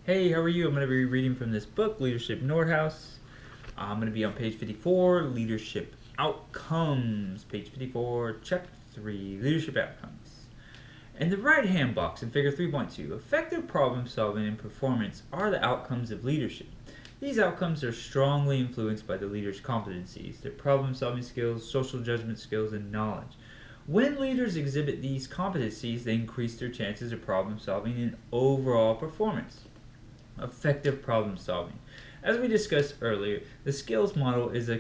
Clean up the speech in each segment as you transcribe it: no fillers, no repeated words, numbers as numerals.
Hey, how are you? I'm going to be reading from this book, Leadership Northouse. I'm going to be on page 54, Leadership Outcomes. Page 54, Chapter 3, Leadership Outcomes. In the right-hand box in Figure 3.2, effective problem solving and performance are the outcomes of leadership. These outcomes are strongly influenced by the leader's competencies, their problem-solving skills, social judgment skills, and knowledge. When leaders exhibit these competencies, they increase their chances of problem solving and overall performance. Effective problem solving. As we discussed earlier, the skills model is a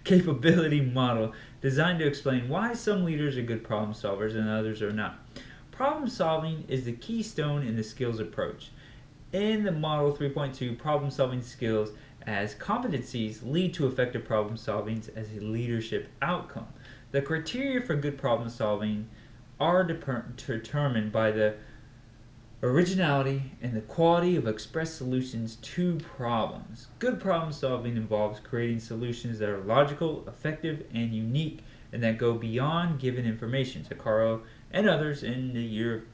capability model designed to explain why some leaders are good problem solvers and others are not. Problem solving is the keystone in the skills approach. In the Model 3.2, problem solving skills as competencies lead to effective problem solving as a leadership outcome. The criteria for good problem solving are determined by the originality and the quality of expressed solutions to problems. Good problem solving involves creating solutions that are logical, effective, and unique, and that go beyond given information. Sakaro and others in the year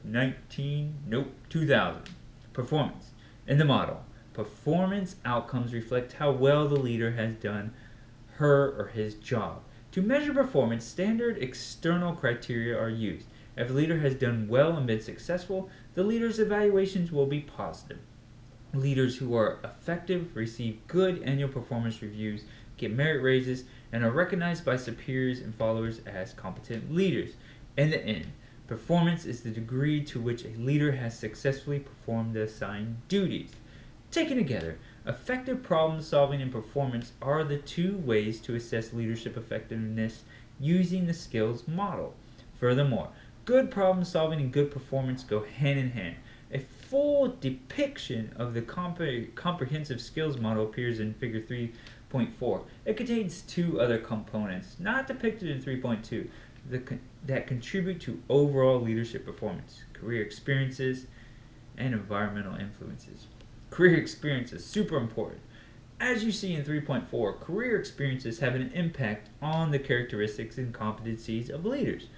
2000. Performance. In the model, performance outcomes reflect how well the leader has done her or his job. To measure performance, standard external criteria are used. If the leader has done well and been successful, the leader's evaluations will be positive. Leaders who are effective receive good annual performance reviews, get merit raises, and are recognized by superiors and followers as competent leaders. In the end, performance is the degree to which a leader has successfully performed the assigned duties. Taken together, effective problem solving and performance are the two ways to assess leadership effectiveness using the skills model. Furthermore, good problem solving and good performance go hand in hand. A full depiction of the comprehensive skills model appears in Figure 3.4. It contains two other components, not depicted in 3.2, that contribute to overall leadership performance: career experiences and environmental influences. Career experience is super important. As you see in 3.4, career experiences have an impact on the characteristics and competencies of leaders.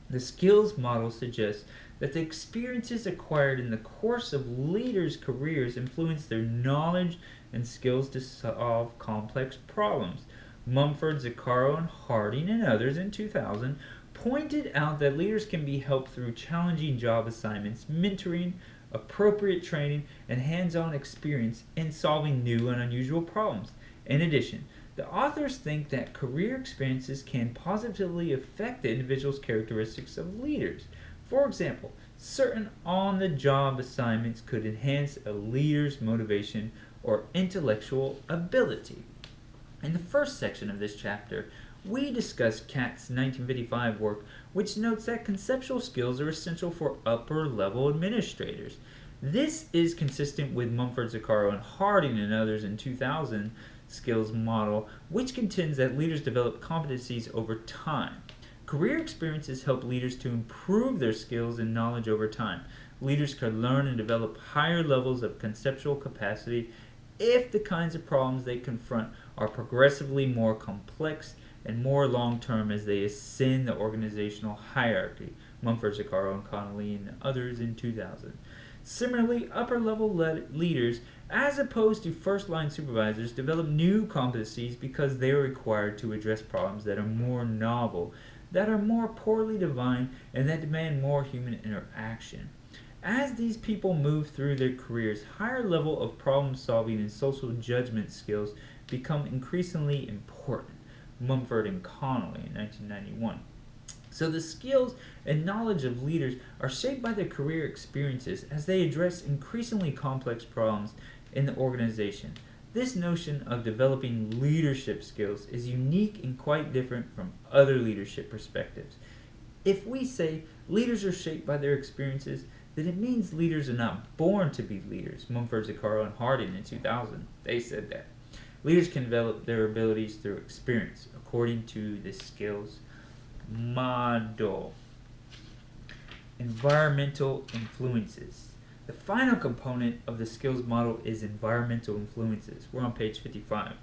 The skills model suggests that the experiences acquired in the course of leaders' careers influence their knowledge and skills to solve complex problems. Mumford, Zuccaro, and Harding and others in 2000 pointed out that leaders can be helped through challenging job assignments, mentoring, appropriate training, and hands-on experience in solving new and unusual problems. In addition, the authors think that career experiences can positively affect the individual's characteristics of leaders. For example, certain on-the-job assignments could enhance a leader's motivation or intellectual ability. In the first section of this chapter, we discuss Katz's 1955 work, which notes that conceptual skills are essential for upper-level administrators. This is consistent with Mumford, Zuccaro, and Harding and others in 2000 skills model, which contends that leaders develop competencies over time. Career experiences help leaders to improve their skills and knowledge over time. Leaders can learn and develop higher levels of conceptual capacity if the kinds of problems they confront are progressively more complex and more long-term as they ascend the organizational hierarchy. Mumford, Zuccaro, and Connolly and others in 2000. Similarly, upper-level leaders, as opposed to first-line supervisors, develop new competencies because they are required to address problems that are more novel, that are more poorly defined, and that demand more human interaction. As these people move through their careers, higher level of problem-solving and social judgment skills become increasingly important. Mumford and Connolly in 1991. So the skills and knowledge of leaders are shaped by their career experiences as they address increasingly complex problems in the organization. This notion of developing leadership skills is unique and quite different from other leadership perspectives. If we say leaders are shaped by their experiences, then it means leaders are not born to be leaders. Mumford, Zuccaro, and Harding in 2000, they said that. Leaders can develop their abilities through experience, according to the skills model. Environmental influences. The final component of the skills model is environmental influences. We're on page 55,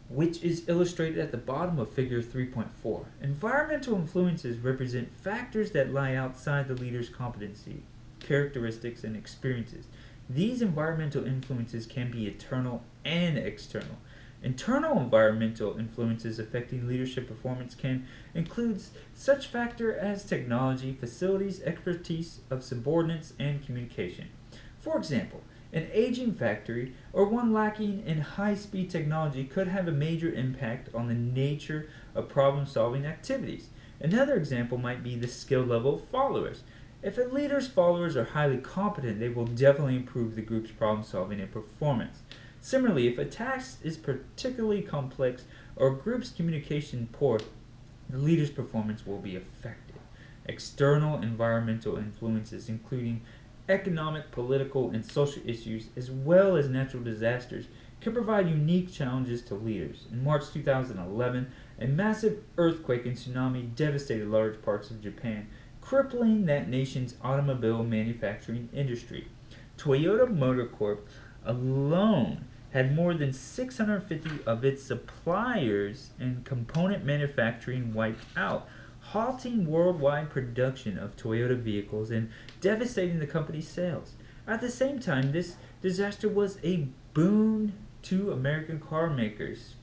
which is illustrated at the bottom of figure 3.4. Environmental influences represent factors that lie outside the leader's competency characteristics, and experiences. These environmental influences can be internal and external. Internal environmental influences affecting leadership performance can include such factors as technology, facilities, expertise of subordinates, and communication. For example, an aging factory or one lacking in high-speed technology could have a major impact on the nature of problem-solving activities. Another example might be the skill level of followers. If a leader's followers are highly competent, they will definitely improve the group's problem-solving and performance. Similarly, if a task is particularly complex or a group's communication poor, the leader's performance will be affected. External environmental influences, including economic, political, and social issues, as well as natural disasters, can provide unique challenges to leaders. In March 2011, a massive earthquake and tsunami devastated large parts of Japan, crippling that nation's automobile manufacturing industry. Toyota Motor Corp alone had more than 650 of its suppliers and component manufacturing wiped out, halting worldwide production of Toyota vehicles and devastating the company's sales. At the same time, this disaster was a boon to American car makers,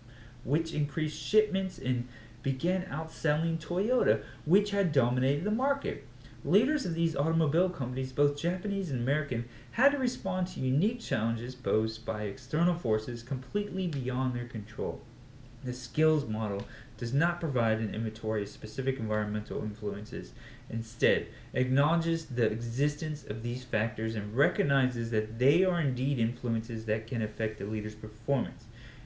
which increased shipments and began outselling Toyota, which had dominated the market. Leaders of these automobile companies, both Japanese and American, had to respond to unique challenges posed by external forces completely beyond their control. The skills model does not provide an inventory of specific environmental influences. Instead, it acknowledges the existence of these factors and recognizes that they are indeed influences that can affect the leader's performance.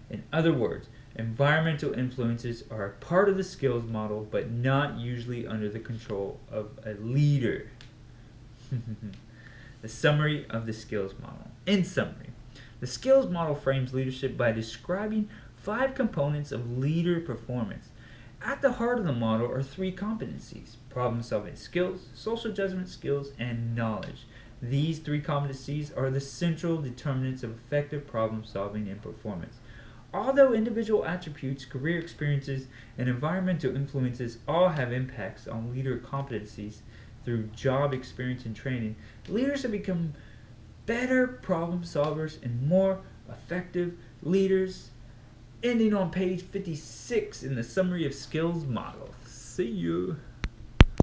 In other words, environmental influences are a part of the skills model, but not usually under the control of a leader. The summary of the skills model. In summary, the skills model frames leadership by describing 5 components of leader performance. At the heart of the model are 3 competencies: problem-solving skills, social judgment skills, and knowledge. These 3 competencies are the central determinants of effective problem-solving and performance. Although individual attributes, career experiences, and environmental influences all have impacts on leader competencies through job experience and training, leaders have become better problem solvers and more effective leaders. Ending on page 56 in the summary of skills model. See you.